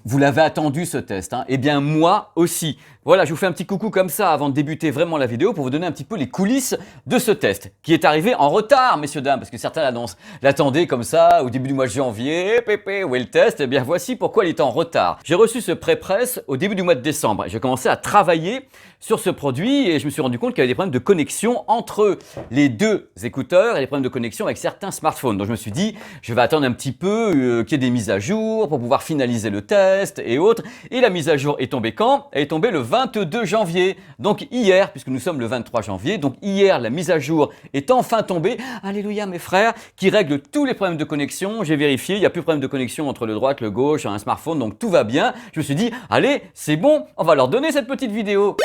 Vous l'avez attendu ce test, hein? Eh bien moi aussi. Voilà, je vous fais un petit coucou comme ça avant de débuter vraiment la vidéo pour vous donner un petit peu les coulisses de ce test qui est arrivé en retard, messieurs, dames, parce que certains l'annoncent. L'attendaient comme ça au début du mois de janvier, pépé, où est le test? Eh bien voici pourquoi il est en retard. J'ai reçu ce pré-press au début du mois de décembre et j'ai commencé à travailler sur ce produit et je me suis rendu compte qu'il y avait des problèmes de connexion entre les deux écouteurs et des problèmes de connexion avec certains smartphones. Donc je me suis dit, je vais attendre un petit peu qu'il y ait des mises à jour pour pouvoir finaliser le test et autres. Et la mise à jour est tombée quand? Elle est tombée le 22 janvier, donc hier, puisque nous sommes le 23 janvier. Donc hier, la mise à jour est enfin tombée. Alléluia mes frères, qui règle tous les problèmes de connexion. J'ai vérifié, il n'y a plus de problème de connexion entre le droite, le gauche, un smartphone, donc tout va bien. Je me suis dit, allez, c'est bon, on va leur donner cette petite vidéo.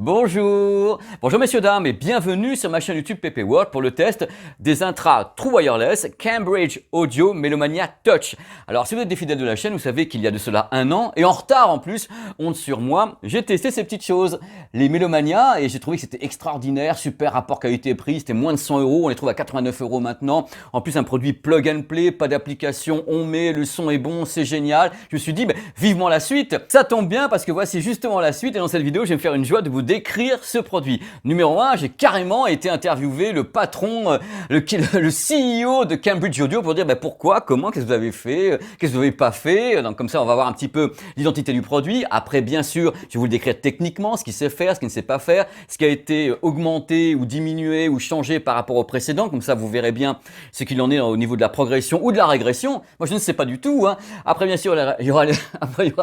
Bonjour, bonjour messieurs dames et bienvenue sur ma chaîne YouTube PP World pour le test des Intra True Wireless Cambridge Audio Melomania Touch. Alors si vous êtes des fidèles de la chaîne, vous savez qu'il y a de cela un an et en retard en plus, honte sur moi, j'ai testé ces petites choses, les Melomania, et j'ai trouvé que c'était extraordinaire, super rapport qualité-prix, c'était moins de 100 €, on les trouve à 89 € maintenant. En plus un produit plug and play, pas d'application, on met, le son est bon, c'est génial. Je me suis dit, vivement la suite, ça tombe bien parce que voici justement la suite et dans cette vidéo je vais me faire une joie de vous décrire ce produit. Numéro 1, j'ai carrément été interviewé le patron, le CEO de Cambridge Audio pour dire pourquoi, comment, qu'est-ce que vous avez fait, qu'est-ce que vous n'avez pas fait. Donc comme ça, on va voir un petit peu l'identité du produit. Après, bien sûr, je vais vous le décrire techniquement, ce qu'il sait faire, ce qu'il ne sait pas faire, ce qui a été augmenté ou diminué ou changé par rapport au précédent. Comme ça, vous verrez bien ce qu'il en est au niveau de la progression ou de la régression. Moi, je ne sais pas du tout, hein. Après, bien sûr, il y aura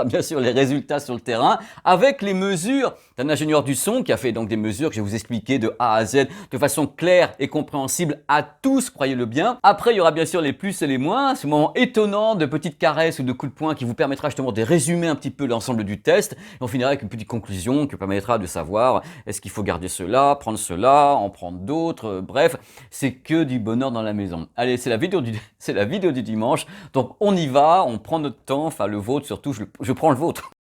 bien sûr les résultats sur le terrain avec les mesures d'un ingénieur du son qui a fait donc des mesures que je vais vous expliquer de A à Z de façon claire et compréhensible à tous, croyez-le bien. Après, il y aura bien sûr les plus et les moins, ce moment étonnant de petites caresses ou de coups de poing qui vous permettra justement de résumer un petit peu l'ensemble du test. Et on finira avec une petite conclusion qui permettra de savoir est-ce qu'il faut garder cela, prendre cela, en prendre d'autres. Bref, c'est que du bonheur dans la maison. Allez, c'est la vidéo du dimanche. Donc on y va, on prend notre temps, enfin le vôtre surtout, je prends le vôtre.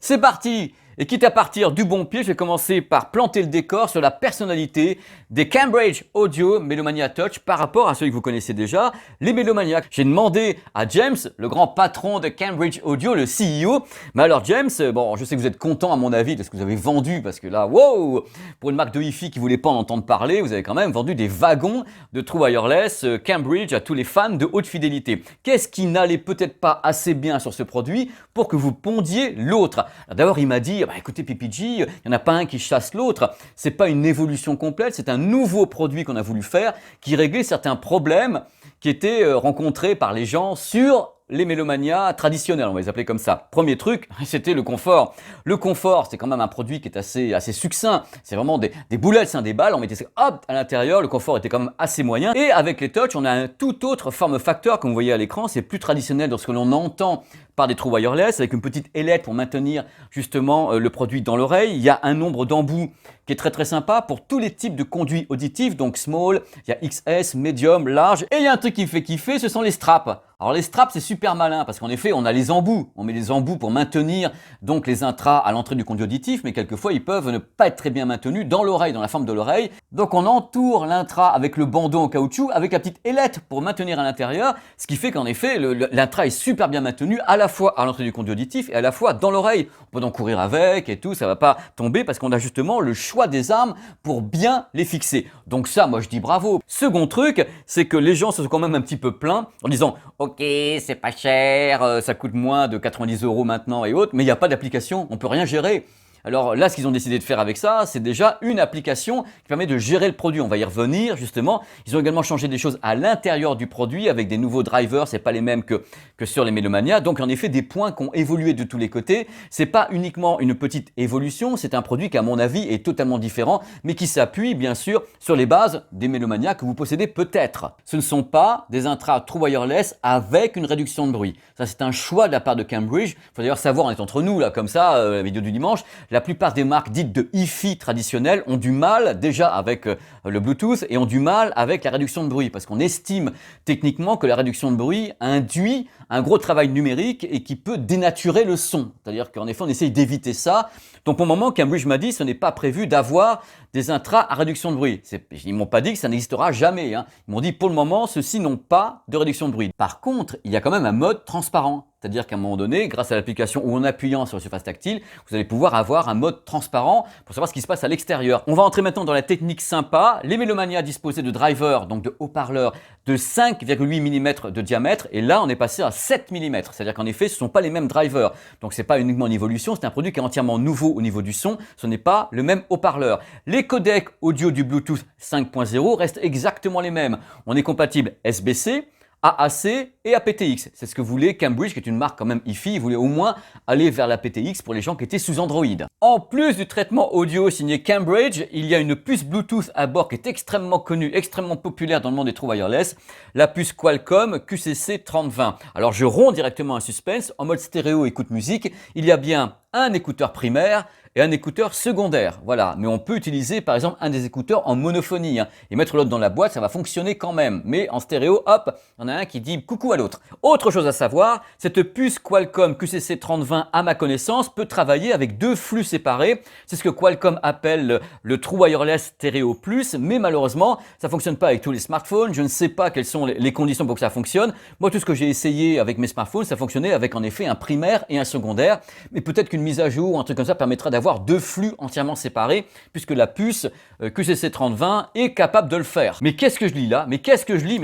C'est parti! Et quitte à partir du bon pied, je vais commencer par planter le décor sur la personnalité des Cambridge Audio Melomania Touch par rapport à ceux que vous connaissez déjà, les Melomaniacs. J'ai demandé à James, le grand patron de Cambridge Audio, le CEO, mais alors James, bon, je sais que vous êtes content à mon avis de ce que vous avez vendu, parce que là, wow, pour une marque de Hi-Fi qui ne voulait pas en entendre parler, vous avez quand même vendu des wagons de True Wireless Cambridge à tous les fans de haute fidélité. Qu'est-ce qui n'allait peut-être pas assez bien sur ce produit pour que vous pondiez l'autre? D'abord, il m'a dit, écoutez PPG, il n'y en a pas un qui chasse l'autre, c'est pas une évolution complète, c'est un nouveau produit qu'on a voulu faire qui réglait certains problèmes qui étaient rencontrés par les gens sur les Melomania traditionnels, on va les appeler comme ça. Premier truc, c'était le confort. Le confort, c'est quand même un produit qui est assez succinct. C'est vraiment des boulettes, des balles, on mettait ça hop à l'intérieur, le confort était quand même assez moyen. Et avec les touch, on a un tout autre forme facteur, comme vous voyez à l'écran, c'est plus traditionnel dans ce que l'on entend par des True Wireless, avec une petite ailette pour maintenir justement le produit dans l'oreille. Il y a un nombre d'embouts qui est très sympa pour tous les types de conduits auditifs, donc small, il y a XS, medium, large. Et il y a un truc qui me fait kiffer, ce sont les straps. Alors les straps, c'est super malin parce qu'en effet, on a les embouts. On met les embouts pour maintenir donc les intras à l'entrée du conduit auditif, mais quelquefois, ils peuvent ne pas être très bien maintenus dans l'oreille, dans la forme de l'oreille. Donc on entoure l'intra avec le bandeau en caoutchouc, avec la petite ailette pour maintenir à l'intérieur, ce qui fait qu'en effet, l'intra est super bien maintenu à la fois à l'entrée du conduit auditif et à la fois dans l'oreille. On peut donc courir avec et tout, ça va pas tomber parce qu'on a justement le choix des armes pour bien les fixer. Donc ça, moi je dis bravo. Second truc, c'est que les gens se sont quand même un petit peu plaints en disant ok, c'est pas cher, ça coûte moins de 90 € maintenant et autres, mais il n'y a pas d'application, on peut rien gérer. Alors là, ce qu'ils ont décidé de faire avec ça, c'est déjà une application qui permet de gérer le produit. On va y revenir justement. Ils ont également changé des choses à l'intérieur du produit avec des nouveaux drivers. C'est pas les mêmes que sur les Melomania. Donc en effet, des points qui ont évolué de tous les côtés. C'est pas uniquement une petite évolution. C'est un produit qui, à mon avis, est totalement différent, mais qui s'appuie bien sûr sur les bases des Melomania que vous possédez peut-être. Ce ne sont pas des Intra True Wireless avec une réduction de bruit. Ça, c'est un choix de la part de Cambridge. Il faut d'ailleurs savoir, on est entre nous là, comme ça, la vidéo du dimanche. La plupart des marques dites de Hi-Fi traditionnelles ont du mal déjà avec le Bluetooth et ont du mal avec la réduction de bruit parce qu'on estime techniquement que la réduction de bruit induit un gros travail numérique et qui peut dénaturer le son. C'est-à-dire qu'en effet, on essaye d'éviter ça. Donc pour le moment, Cambridge m'a dit ce n'est pas prévu d'avoir des intras à réduction de bruit. Ils m'ont pas dit que ça n'existera jamais. Ils m'ont dit pour le moment, ceux-ci n'ont pas de réduction de bruit. Par contre, il y a quand même un mode transparent. C'est-à-dire qu'à un moment donné, grâce à l'application ou en appuyant sur la surface tactile, vous allez pouvoir avoir un mode transparent pour savoir ce qui se passe à l'extérieur. On va entrer maintenant dans la technique sympa. Les Mélomania disposaient de drivers, donc de haut-parleurs de 5,8 mm de diamètre. Et là, on est passé à 7 mm. C'est-à-dire qu'en effet, ce ne sont pas les mêmes drivers. Donc, ce n'est pas uniquement une évolution, c'est un produit qui est entièrement nouveau au niveau du son. Ce n'est pas le même haut-parleur. Les codecs audio du Bluetooth 5.0 restent exactement les mêmes. On est compatible SBC, AAC et aptX. C'est ce que voulait Cambridge, qui est une marque quand même Hi-Fi. Ils voulaient au moins aller vers l'aptX pour les gens qui étaient sous Android. En plus du traitement audio signé Cambridge, il y a une puce Bluetooth à bord qui est extrêmement connue, extrêmement populaire dans le monde des trous wireless, la puce Qualcomm QCC3020. Alors je romps directement un suspense. En mode stéréo écoute musique, il y a bien un écouteur primaire et un écouteur secondaire. Voilà, mais on peut utiliser par exemple un des écouteurs en monophonie et mettre l'autre dans la boîte, ça va fonctionner quand même. Mais en stéréo, hop, il y en a un qui dit coucou à l'autre. Autre chose à savoir, cette puce Qualcomm QCC3020 à ma connaissance peut travailler avec deux flux séparés. C'est ce que Qualcomm appelle le True Wireless Stereo Plus, mais malheureusement, ça ne fonctionne pas avec tous les smartphones. Je ne sais pas quelles sont les conditions pour que ça fonctionne. Moi, tout ce que j'ai essayé avec mes smartphones, ça fonctionnait avec en effet un primaire et un secondaire. Mais peut-être qu'une mise à jour ou un truc comme ça permettra d'avoir deux flux entièrement séparés, puisque la puce QCC3020 est capable de le faire. Mais qu'est-ce que je lis là? Mais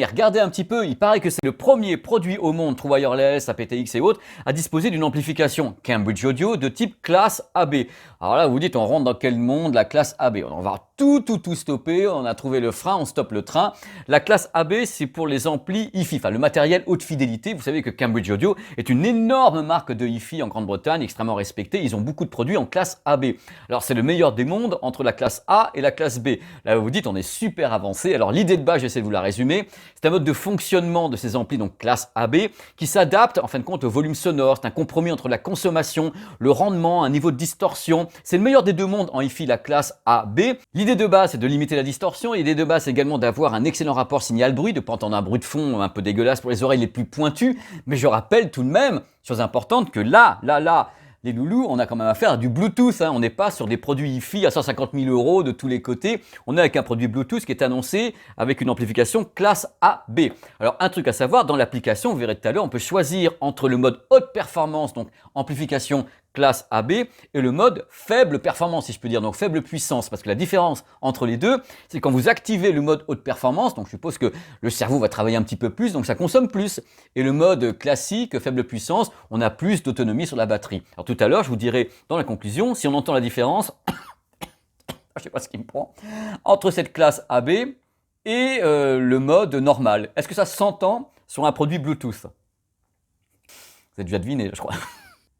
regardez un petit peu, il paraît que c'est le premier produit au monde, True Wireless, aptX et autres, à disposer d'une amplification Cambridge Audio de type classe AB. Alors là, vous dites, on rentre dans quel monde? La classe AB. On va tout stopper, on a trouvé le frein, on stoppe le train. La classe AB, c'est pour les amplis Hi-Fi, enfin le matériel haute fidélité. Vous savez que Cambridge Audio est une énorme marque de Hi-Fi en Grande-Bretagne, extrêmement respectée. Ils ont beaucoup de produits en classe AB. Alors c'est le meilleur des mondes entre la classe A et la classe B. Là, vous dites, on est super avancé. Alors l'idée de base, j'essaie de vous la résumer. C'est un mode de fonctionnement de ces amplis, donc classe AB, qui s'adapte en fin de compte au volume sonore. C'est un compromis entre la consommation, le rendement, un niveau de distorsion. C'est le meilleur des deux mondes en Hi-Fi, la classe AB. L'idée de base, c'est de limiter la distorsion. L'idée de base, c'est également d'avoir un excellent rapport signal-bruit, de ne pas entendre un bruit de fond un peu dégueulasse pour les oreilles les plus pointues. Mais je rappelle tout de même, chose importante, que là, les loulous, on a quand même affaire à du Bluetooth. On n'est pas sur des produits Hi-Fi à 150 000 € de tous les côtés. On est avec un produit Bluetooth qui est annoncé avec une amplification classe AB. Alors, un truc à savoir, dans l'application, vous verrez tout à l'heure, on peut choisir entre le mode haute performance, donc amplification classe AB, et le mode faible performance, si je peux dire, donc faible puissance. Parce que la différence entre les deux, c'est quand vous activez le mode haute performance, donc je suppose que le cerveau va travailler un petit peu plus, donc ça consomme plus. Et le mode classique, faible puissance, on a plus d'autonomie sur la batterie. Alors tout à l'heure, je vous dirai dans la conclusion, si on entend la différence, je sais pas ce qui me prend, entre cette classe AB et le mode normal. Est-ce que ça s'entend sur un produit Bluetooth? Vous avez déjà deviné, je crois.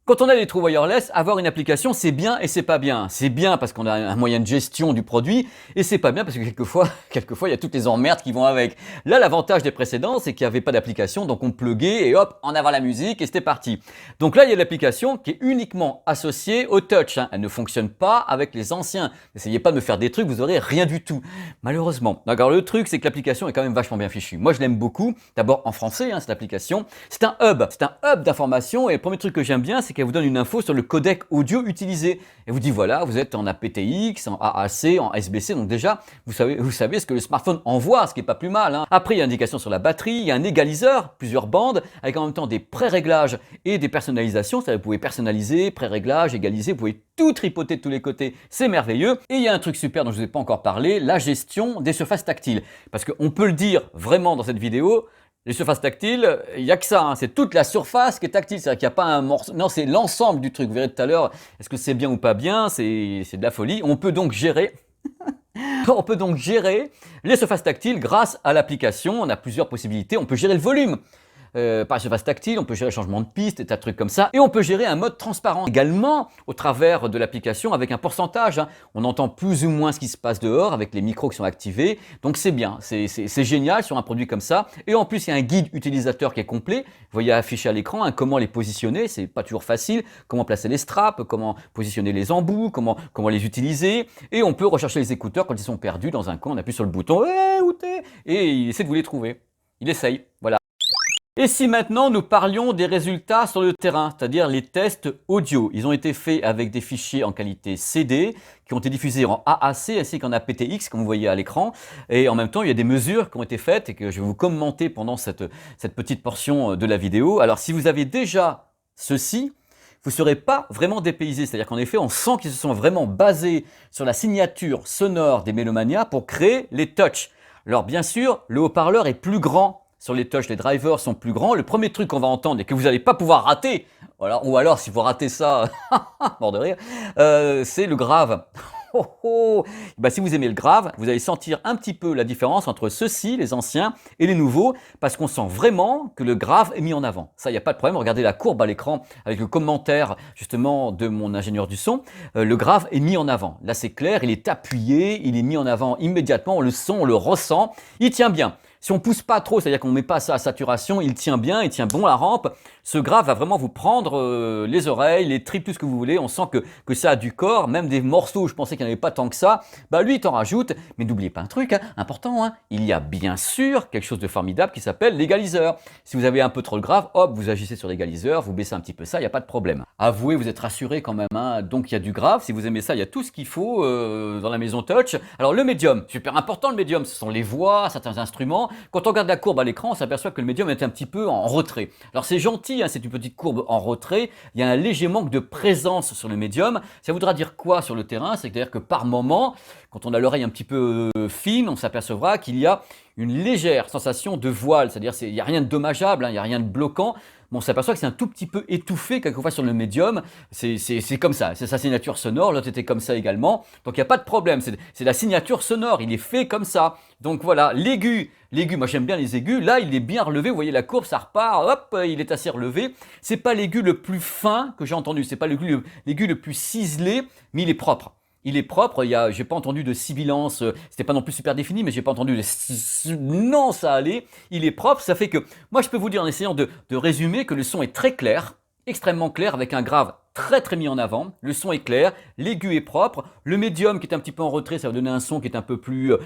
Quand on a des trous wireless, avoir une application, c'est bien et c'est pas bien. C'est bien parce qu'on a un moyen de gestion du produit et c'est pas bien parce que quelquefois, il y a toutes les emmerdes qui vont avec. Là, l'avantage des précédents, c'est qu'il n'y avait pas d'application, donc on pluguait et hop, en avant la musique et c'était parti. Donc là, il y a l'application qui est uniquement associée au touch. Elle ne fonctionne pas avec les anciens. N'essayez pas de me faire des trucs, vous aurez rien du tout. Malheureusement. Alors le truc, c'est que l'application est quand même vachement bien fichue. Moi, je l'aime beaucoup. D'abord en français, cette application. C'est un hub d'information et le premier truc que j'aime bien, c'est qu'elle vous donne une info sur le codec audio utilisé. Et vous dit voilà, vous êtes en aptX, en AAC, en SBC, donc déjà, vous savez ce que le smartphone envoie, ce qui est pas plus mal. Après, il y a une indication sur la batterie, il y a un égaliseur, plusieurs bandes, avec en même temps des pré-réglages et des personnalisations. C'est-à-dire que vous pouvez personnaliser, pré-réglage, égaliser, vous pouvez tout tripoter de tous les côtés, c'est merveilleux. Et il y a un truc super dont je ne vous ai pas encore parlé, la gestion des surfaces tactiles. Parce qu'on peut le dire vraiment dans cette vidéo, les surfaces tactiles, il n'y a que ça, c'est toute la surface qui est tactile, c'est-à-dire qu'il n'y a pas un morceau, non, c'est l'ensemble du truc. Vous verrez tout à l'heure, est-ce que c'est bien ou pas bien, c'est de la folie. On peut donc gérer les surfaces tactiles grâce à l'application. On a plusieurs possibilités, on peut gérer le volume. par surface tactile, on peut gérer le changement de piste, des tas de trucs comme ça. Et on peut gérer un mode transparent également au travers de l'application avec un pourcentage. On entend plus ou moins ce qui se passe dehors avec les micros qui sont activés. Donc c'est bien, c'est génial sur un produit comme ça. Et en plus, il y a un guide utilisateur qui est complet. Vous voyez affiché à l'écran comment les positionner. C'est pas toujours facile. Comment placer les straps, comment positionner les embouts, comment les utiliser. Et on peut rechercher les écouteurs quand ils sont perdus dans un coin. On appuie sur le bouton où t'es et il essaie de vous les trouver. Il essaye, voilà. Et si maintenant nous parlions des résultats sur le terrain, c'est-à-dire les tests audio. Ils ont été faits avec des fichiers en qualité CD qui ont été diffusés en AAC ainsi qu'en aptX comme vous voyez à l'écran. Et en même temps, il y a des mesures qui ont été faites et que je vais vous commenter pendant cette petite portion de la vidéo. Alors si vous avez déjà ceci, vous ne serez pas vraiment dépaysé. C'est-à-dire qu'en effet, on sent qu'ils se sont vraiment basés sur la signature sonore des Mélomania pour créer les touchs. Alors bien sûr, le haut-parleur est plus grand. Sur les touchs, les drivers sont plus grands. Le premier truc qu'on va entendre et que vous n'allez pas pouvoir rater, ou alors si vous ratez ça, mort de rire, c'est le grave. Bah, si vous aimez le grave, vous allez sentir un petit peu la différence entre ceux-ci, les anciens, et les nouveaux, parce qu'on sent vraiment que le grave est mis en avant. Ça, il n'y a pas de problème. Regardez la courbe à l'écran avec le commentaire justement de mon ingénieur du son. Le grave est mis en avant. Là, c'est clair, il est appuyé, il est mis en avant immédiatement. On le sent, on le ressent. Il tient bien. Si on pousse pas trop, c'est-à-dire qu'on ne met pas ça à saturation, il tient bien, il tient bon la rampe. Ce grave va vraiment vous prendre les oreilles, les tripes, tout ce que vous voulez. On sent que ça a du corps, même des morceaux où je pensais qu'il n'y en avait pas tant que ça. Bah lui, il t'en rajoute. Mais n'oubliez pas un truc important, il y a bien sûr quelque chose de formidable qui s'appelle l'égaliseur. Si vous avez un peu trop de grave, hop, vous agissez sur l'égaliseur, vous baissez un petit peu ça, il n'y a pas de problème. Avouez, vous êtes rassurés quand même. Donc il y a du grave. Si vous aimez ça, il y a tout ce qu'il faut dans la maison touch. Alors le médium, super important le médium, ce sont les voix, certains instruments. Quand on regarde la courbe à l'écran, on s'aperçoit que le médium est un petit peu en retrait. Alors c'est gentil, c'est une petite courbe en retrait. Il y a un léger manque de présence sur le médium. Ça voudra dire quoi sur le terrain? C'est-à-dire que par moment, quand on a l'oreille un petit peu fine, on s'apercevra qu'il y a une légère sensation de voile. C'est-à-dire qu'il n'y a rien de dommageable, il n'y a rien de bloquant. Bon, on s'aperçoit que c'est un tout petit peu étouffé quelquefois sur le médium. C'est comme ça, c'est sa signature sonore. L'autre était comme ça également. Donc il n'y a pas de problème, c'est la signature sonore, il est fait comme ça. Donc voilà, l'aigu, moi j'aime bien les aigus. Là, il est bien relevé, vous voyez la courbe, ça repart, hop, il est assez relevé. C'est pas l'aigu le plus fin que j'ai entendu, c'est pas l'aigu le plus ciselé, mais il est propre. Il est propre, j'ai pas entendu de sibilance, c'était pas non plus super défini, mais j'ai pas entendu de non, ça allait. Il est propre, ça fait que moi je peux vous dire en essayant de résumer que le son est très clair, extrêmement clair avec un grave très mis en avant. Le son est clair, l'aigu est propre, le médium qui est un petit peu en retrait, ça va donner un son qui est un peu plus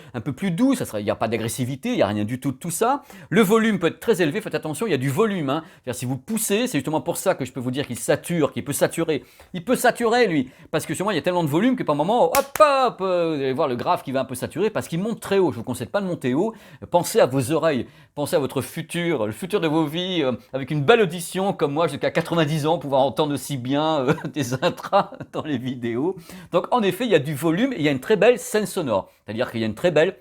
doux, il n'y a pas d'agressivité, il n'y a rien du tout de tout ça. Le volume peut être très élevé, faites attention, il y a du volume. Si vous poussez, c'est justement pour ça que je peux vous dire qu'il sature, qu'il peut saturer. Il peut saturer lui, parce que sur moi il y a tellement de volume que par moment, hop, vous allez voir le grave qui va un peu saturer parce qu'il monte très haut. Je ne vous conseille pas de monter haut, pensez à vos oreilles, pensez à votre futur, le futur de vos vies, avec une belle audition comme moi jusqu'à 90 ans, pouvoir entendre aussi bien des intras dans les vidéos. Donc en effet, il y a du volume et il y a une très belle scène sonore. C'est-à-dire qu'il y a une très belle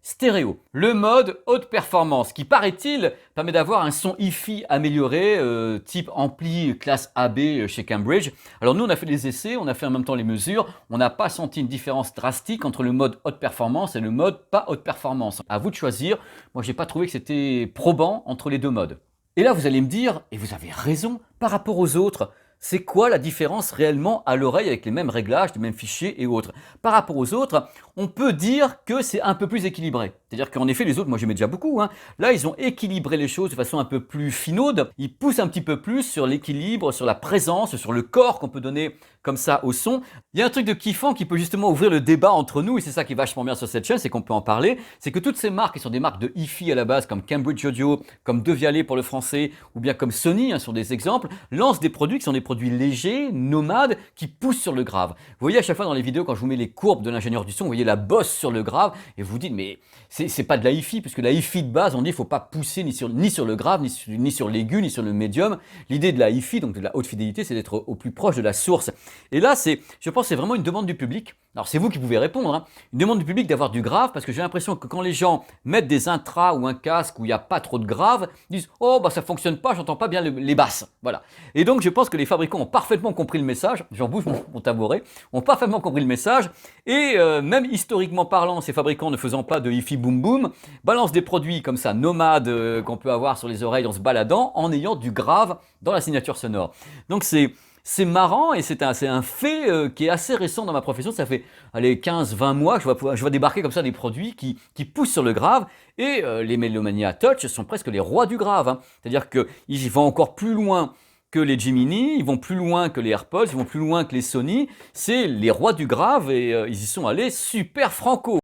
stéréo. Le mode haute performance qui, paraît-il, permet d'avoir un son hi-fi amélioré, type ampli classe AB chez Cambridge. Alors nous, on a fait les essais, on a fait en même temps les mesures. On n'a pas senti une différence drastique entre le mode haute performance et le mode pas haute performance. À vous de choisir. Moi, j'ai pas trouvé que c'était probant entre les deux modes. Et là, vous allez me dire, et vous avez raison, par rapport aux autres, c'est quoi la différence réellement à l'oreille avec les mêmes réglages, les mêmes fichiers et autres? Par rapport aux autres, on peut dire que c'est un peu plus équilibré. C'est-à-dire qu'en effet, les autres, moi j'aimais déjà beaucoup. Là, ils ont équilibré les choses de façon un peu plus finaude. Ils poussent un petit peu plus sur l'équilibre, sur la présence, sur le corps qu'on peut donner comme ça au son. Il y a un truc de kiffant qui peut justement ouvrir le débat entre nous, et c'est ça qui est vachement bien sur cette chaîne, c'est qu'on peut en parler. C'est que toutes ces marques qui sont des marques de hi-fi à la base, comme Cambridge Audio, comme Devialet pour le français, ou bien comme Sony, sur des exemples, lancent des produits qui sont des produits légers, nomades, qui poussent sur le grave. Vous voyez à chaque fois dans les vidéos, quand je vous mets les courbes de l'ingénieur du son, vous voyez la bosse sur le grave, et vous vous dites, mais c'est pas de la hi-fi, puisque la hi-fi de base, on dit, il ne faut pas pousser ni sur le grave, ni sur l'aigu, ni sur le médium. L'idée de la hi-fi, donc de la haute fidélité, c'est d'être au plus proche de la source. Et là, je pense que c'est vraiment une demande du public. Alors c'est vous qui pouvez répondre, hein. Une demande du public d'avoir du grave, parce que j'ai l'impression que quand les gens mettent des intras ou un casque où il n'y a pas trop de grave, ils disent « Oh, bah ça fonctionne pas, j'entends pas bien les basses. » Voilà. Et donc je pense que les fabricants ont parfaitement compris le message, j'en bouge mon tabouret, ont parfaitement compris le message, et même historiquement parlant, ces fabricants ne faisant pas de hi-fi boom boom, balancent des produits comme ça, nomades, qu'on peut avoir sur les oreilles en se baladant, en ayant du grave dans la signature sonore. Donc c'est marrant et c'est un fait qui est assez récent dans ma profession. Ça fait 15-20 mois que je vois débarquer comme ça des produits qui poussent sur le grave. Et les Melomania Touch sont presque les rois du grave, hein. C'est-à-dire qu'ils vont encore plus loin que les Gemini, ils vont plus loin que les AirPods, ils vont plus loin que les Sony. C'est les rois du grave et ils y sont allés super franco.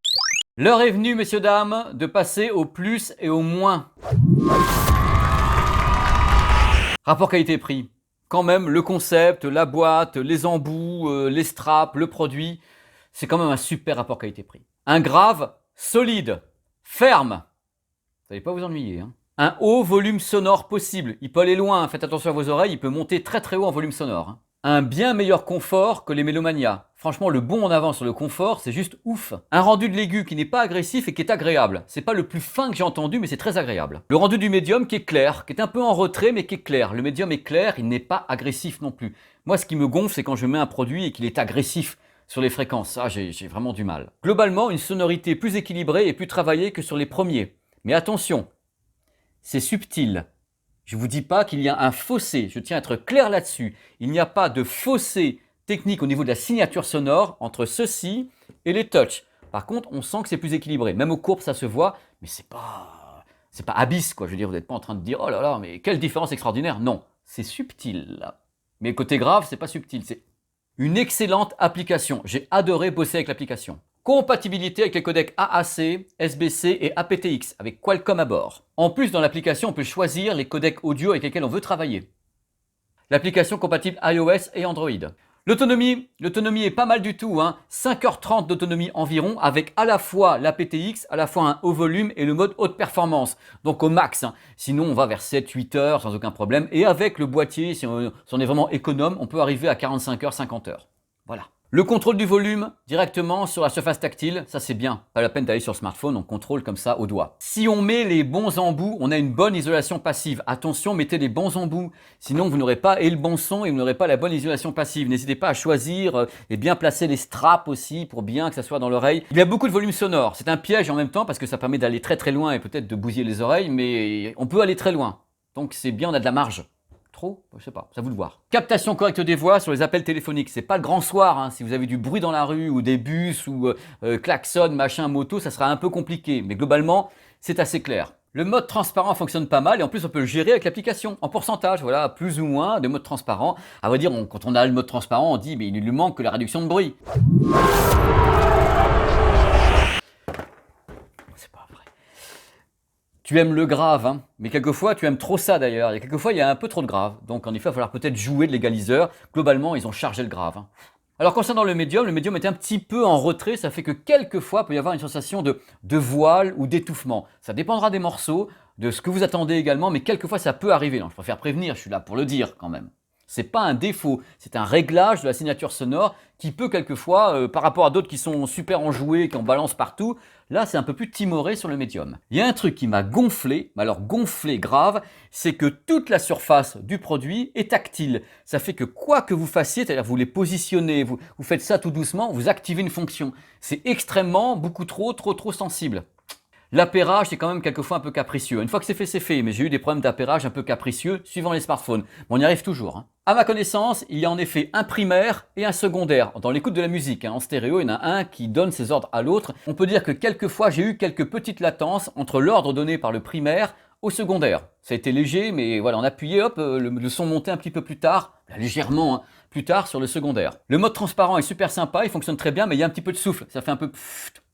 L'heure est venue, messieurs, dames, de passer au plus et au moins. Rapport qualité-prix. Quand même, le concept, la boîte, les embouts, les straps, le produit, c'est quand même un super rapport qualité-prix. Un grave solide, ferme. Vous n'allez pas vous ennuyer, hein. Un haut volume sonore possible. Il peut aller loin, faites attention à vos oreilles, il peut monter très très haut en volume sonore, hein. Un bien meilleur confort que les Melomania. Franchement, le bond en avant sur le confort, c'est juste ouf. Un rendu de l'aigu qui n'est pas agressif et qui est agréable. C'est pas le plus fin que j'ai entendu, mais c'est très agréable. Le rendu du médium qui est clair, qui est un peu en retrait, mais qui est clair. Le médium est clair, il n'est pas agressif non plus. Moi, ce qui me gonfle, c'est quand je mets un produit et qu'il est agressif sur les fréquences. Ça, j'ai vraiment du mal. Globalement, une sonorité plus équilibrée et plus travaillée que sur les premiers. Mais attention, c'est subtil. Je ne vous dis pas qu'il y a un fossé, je tiens à être clair là-dessus. Il n'y a pas de fossé technique au niveau de la signature sonore entre ceci et les touch. Par contre, on sent que c'est plus équilibré. Même aux courbes, ça se voit, mais c'est pas abysse, quoi. Je veux dire, vous n'êtes pas en train de dire « Oh là là, mais quelle différence extraordinaire !» Non, c'est subtil. Mais côté grave, c'est pas subtil, c'est une excellente application. J'ai adoré bosser avec l'application. Compatibilité avec les codecs AAC, SBC et aptX avec Qualcomm à bord. En plus, dans l'application, on peut choisir les codecs audio avec lesquels on veut travailler. L'application compatible iOS et Android. L'autonomie est pas mal du tout, hein. 5h30 d'autonomie environ avec à la fois l'aptX, à la fois un haut volume et le mode haute performance. Donc au max, hein. Sinon on va vers 7-8 heures sans aucun problème. Et avec le boîtier, si on est vraiment économe, on peut arriver à 45 heures, 50 heures. Voilà. Le contrôle du volume directement sur la surface tactile, ça c'est bien. Pas la peine d'aller sur le smartphone, on contrôle comme ça au doigt. Si on met les bons embouts, on a une bonne isolation passive. Attention, mettez les bons embouts, sinon vous n'aurez pas et le bon son et vous n'aurez pas la bonne isolation passive. N'hésitez pas à choisir et bien placer les straps aussi pour bien que ça soit dans l'oreille. Il y a beaucoup de volume sonore, c'est un piège en même temps parce que ça permet d'aller très très loin et peut-être de bousiller les oreilles, mais on peut aller très loin. Donc c'est bien, on a de la marge. Trop, je sais pas, ça vous de voir. Captation correcte des voix sur les appels téléphoniques. C'est pas le grand soir, hein. Si vous avez du bruit dans la rue ou des bus ou klaxon, machin, moto, ça sera un peu compliqué. Mais globalement, c'est assez clair. Le mode transparent fonctionne pas mal et en plus on peut le gérer avec l'application en pourcentage, voilà, plus ou moins de mode transparent. À vrai dire, quand on a le mode transparent, on dit mais il lui manque que la réduction de bruit. Tu aimes le grave, hein, mais quelquefois tu aimes trop ça d'ailleurs. Et quelquefois il y a un peu trop de grave. Donc en effet, il va falloir peut-être jouer de l'égaliseur. Globalement, ils ont chargé le grave, hein. Alors concernant le médium est un petit peu en retrait. Ça fait que quelquefois, il peut y avoir une sensation de voile ou d'étouffement. Ça dépendra des morceaux, de ce que vous attendez également, mais quelquefois ça peut arriver. Donc, je préfère prévenir, je suis là pour le dire quand même. C'est pas un défaut, c'est un réglage de la signature sonore qui peut quelquefois, par rapport à d'autres qui sont super enjoués, qui en balancent partout, là c'est un peu plus timoré sur le médium. Il y a un truc qui m'a gonflé, mais alors gonflé grave, c'est que toute la surface du produit est tactile. Ça fait que quoi que vous fassiez, c'est-à-dire vous les positionnez, vous faites ça tout doucement, vous activez une fonction. C'est extrêmement, beaucoup trop sensible. L'appairage, c'est quand même quelquefois un peu capricieux. Une fois que c'est fait, mais j'ai eu des problèmes d'appairage un peu capricieux suivant les smartphones. Mais on y arrive toujours, hein. À ma connaissance, il y a en effet un primaire et un secondaire. Dans l'écoute de la musique, hein, en stéréo, il y en a un qui donne ses ordres à l'autre. On peut dire que quelquefois, j'ai eu quelques petites latences entre l'ordre donné par le primaire au secondaire. Ça a été léger, mais voilà, on appuyait, hop, le son montait un petit peu plus tard, légèrement, hein, plus tard sur le secondaire. Le mode transparent est super sympa, il fonctionne très bien, mais il y a un petit peu de souffle. Ça fait un peu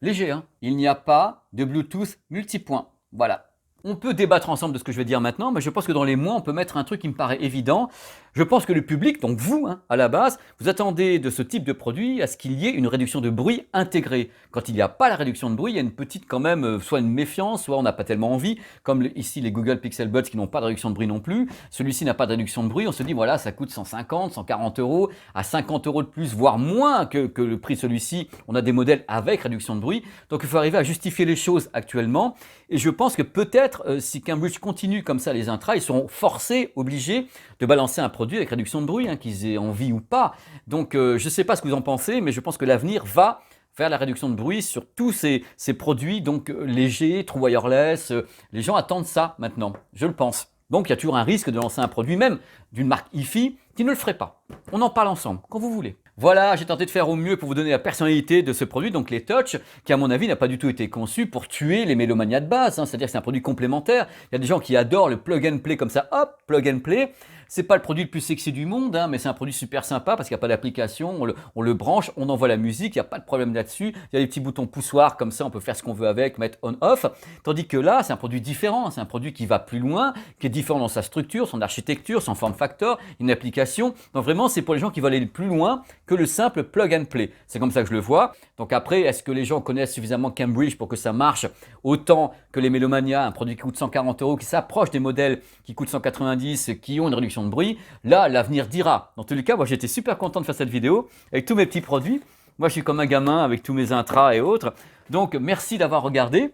léger, hein. Il n'y a pas de Bluetooth multipoint. Voilà. On peut débattre ensemble de ce que je vais dire maintenant, mais je pense que dans les mois, on peut mettre un truc qui me paraît évident. Je pense que le public, donc vous, hein, à la base, vous attendez de ce type de produit à ce qu'il y ait une réduction de bruit intégrée. Quand il n'y a pas la réduction de bruit, il y a une petite quand même, soit une méfiance, soit on n'a pas tellement envie, comme ici les Google Pixel Buds qui n'ont pas de réduction de bruit non plus. Celui-ci n'a pas de réduction de bruit, on se dit voilà, ça coûte 150, 140 euros, à 50 euros de plus, voire moins que le prix de celui-ci. On a des modèles avec réduction de bruit, donc il faut arriver à justifier les choses actuellement. Et je pense que peut-être, si Cambridge continue comme ça les intras, ils seront forcés, obligés de balancer un produit avec réduction de bruit, hein, qu'ils aient envie ou pas. Donc je ne sais pas ce que vous en pensez, mais je pense que l'avenir va vers la réduction de bruit sur tous ces produits donc légers, true wireless. Les gens attendent ça maintenant, je le pense. Donc il y a toujours un risque de lancer un produit, même d'une marque hi-fi, qui ne le ferait pas. On en parle ensemble, quand vous voulez. Voilà, j'ai tenté de faire au mieux pour vous donner la personnalité de ce produit, donc les Touch, qui à mon avis n'a pas du tout été conçu pour tuer les mélomanias de base, hein, c'est-à-dire que c'est un produit complémentaire. Il y a des gens qui adorent le plug and play comme ça, hop, plug and play. C'est pas le produit le plus sexy du monde, hein, mais c'est un produit super sympa parce qu'il n'y a pas d'application, on le branche, on envoie la musique, il n'y a pas de problème là-dessus. Il y a des petits boutons poussoirs comme ça, on peut faire ce qu'on veut avec, mettre on-off. Tandis que là, c'est un produit différent, c'est un produit qui va plus loin, qui est différent dans sa structure, son architecture, son form factor, une application. Donc vraiment, c'est pour les gens qui veulent aller plus loin que le simple plug and play. C'est comme ça que je le vois. Donc après, est-ce que les gens connaissent suffisamment Cambridge pour que ça marche autant que les Mélomania, un produit qui coûte 140 euros, qui s'approche des modèles qui coûtent 190, qui ont une réduction de bruit? Là, l'avenir dira. Dans tous les cas, moi j'étais super content de faire cette vidéo avec tous mes petits produits. Moi je suis comme un gamin avec tous mes intras et autres. Donc merci d'avoir regardé.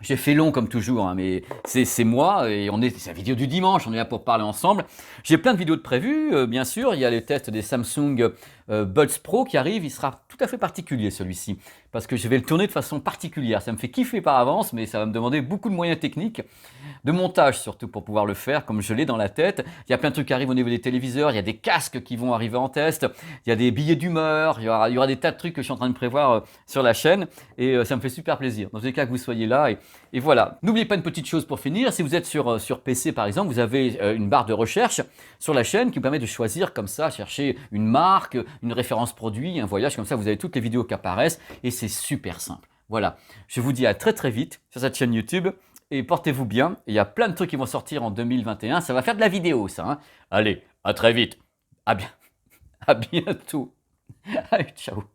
J'ai fait long comme toujours, hein, mais c'est moi et c'est la vidéo du dimanche, on est là pour parler ensemble. J'ai plein de vidéos de prévues, bien sûr. Il y a les tests des Samsung Buds Pro qui arrivent. Il sera tout à fait particulier celui-ci parce que je vais le tourner de façon particulière. Ça me fait kiffer par avance, mais ça va me demander beaucoup de moyens techniques, de montage surtout pour pouvoir le faire comme je l'ai dans la tête. Il y a plein de trucs qui arrivent au niveau des téléviseurs. Il y a des casques qui vont arriver en test. Il y a des billets d'humeur. Il y aura des tas de trucs que je suis en train de prévoir sur la chaîne et ça me fait super plaisir. Dans tous les cas que vous soyez là et voilà. N'oubliez pas une petite chose pour finir, si vous êtes sur PC par exemple, vous avez une barre de recherche sur la chaîne qui vous permet de choisir comme ça, chercher une marque, une référence produit, un voyage, comme ça vous avez toutes les vidéos qui apparaissent et c'est super simple. Voilà, je vous dis à très très vite sur cette chaîne YouTube et portez-vous bien. Il y a plein de trucs qui vont sortir en 2021, ça va faire de la vidéo ça. Hein. Allez, à très vite, à bientôt, allez, ciao.